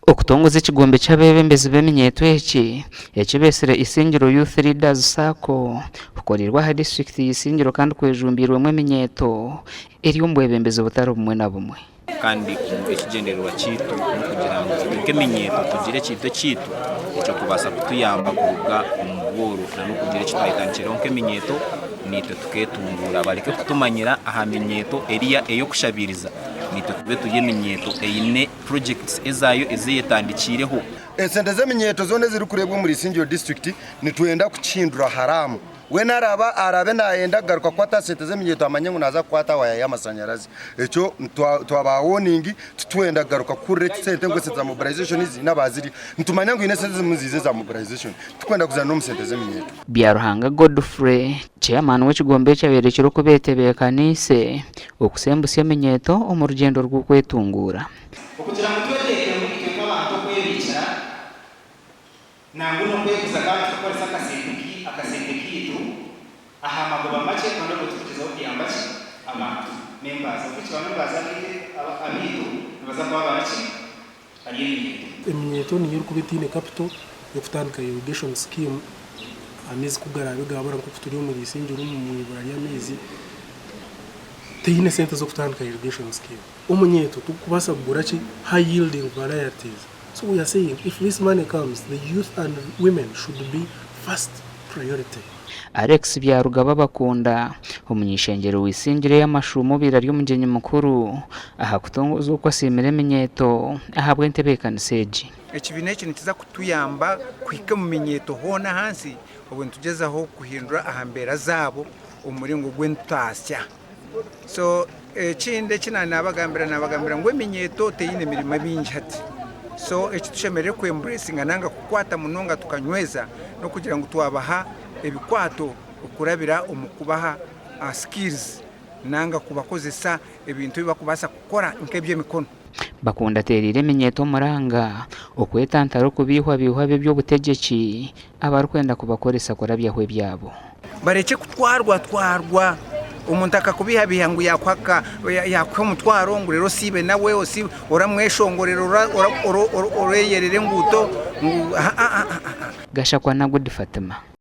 okutongoza ekigombe ky'abebembezi b'eminyeeto ekibesire Isingiro Youth Leaders Circle kukolerwa ha district y'Isingiro kandi kwejumbirwemu eminyeeto eri omu bwebembezi butari bumwe na bumwe kandi ekigendererwa kiitu n'okugira ngu nk'eminyeeto tugire ekintu kiitu eky'okubaasa kutuyamba kuruga omu bworo n'okugira ekitwayitankireho nk'eminyeeto niitwe tukeetungura baleke kutumanyira aha minyeeto eriya ey'okushabiriza niitwe tube turi eminyeeto eine projects ezaayo ezeyetandikireho esente z'eminyeeto zone ziri kurebwa muri Isingiro district nitwenda kuchindura haramu wena arabe nayenda garuka kwata sente z'eminyeeto amanye ngo naza kwata waya y'amashanyarazi ekyo twaba warning tutwenda garuka kure sente ngo sente za mobilization izi nabaziri ntumanya ngo ine sente zimuzize za mobilization tukwenda kuzana no sente z'eminyeeto Byaruhanga Godfrey chairman w'ekigombe kyaberekero kubetebekanise okusembusa eminyeeto omu rugendo rw'okwetungura okugira ngo tweteke muri twe nk'abantu kwebicara nangu no kwekuza kandi tukoresa akasente kitu aha magoba make kandi kutukizaho kiyamba ki abantu members okukiba members abitu baza kwa baraki ari eminyeeto niyo kubitine capital yo kutandika irrigation scheme amezi kugarabe gabara ko turi muri Isingiro mu iburanya mezi teyine sente zo kutandika irrigation scheme umunyeeto tukubasa kugura ki high yielding varieties. So we are saying if this money comes, the youth and women should be first priority. Alex Byarugaba bakunda umunyishengero w'Isingiro y'amashumo birari y'umugenyi mukuru aha kutongoza uko asimira eminyeeto ahabwe ntebekaniseji ekibine kintu kiza kutuyamba kwika mu minyeeto hona hansi obwe tugezaho kuhindura ahambera zabo umuringo gw'entasya so ekinde kinana abagambira ngo eminyeeto teyine mirimo bingi hati so ekitushemerere ku embracing nanga kukwata munonga tukanyweza no kugira ngo twabaha ebikwato okurabira omukubaha skills nanga kubakozesa ebintu bibakubasa kukora nk'eby'emikono bakunda terire eminyeeto muranga okwetantara okubihwa by'obutegeki abarikwenda kubakoresa kurabyaho ebyabo bareke kutwarwa umuntu akakubiha ngo yakwaka umutwaro ngo rero sibe nawe osi oramweshongorero oreyerere nguto Gashakwa na Good Fatima.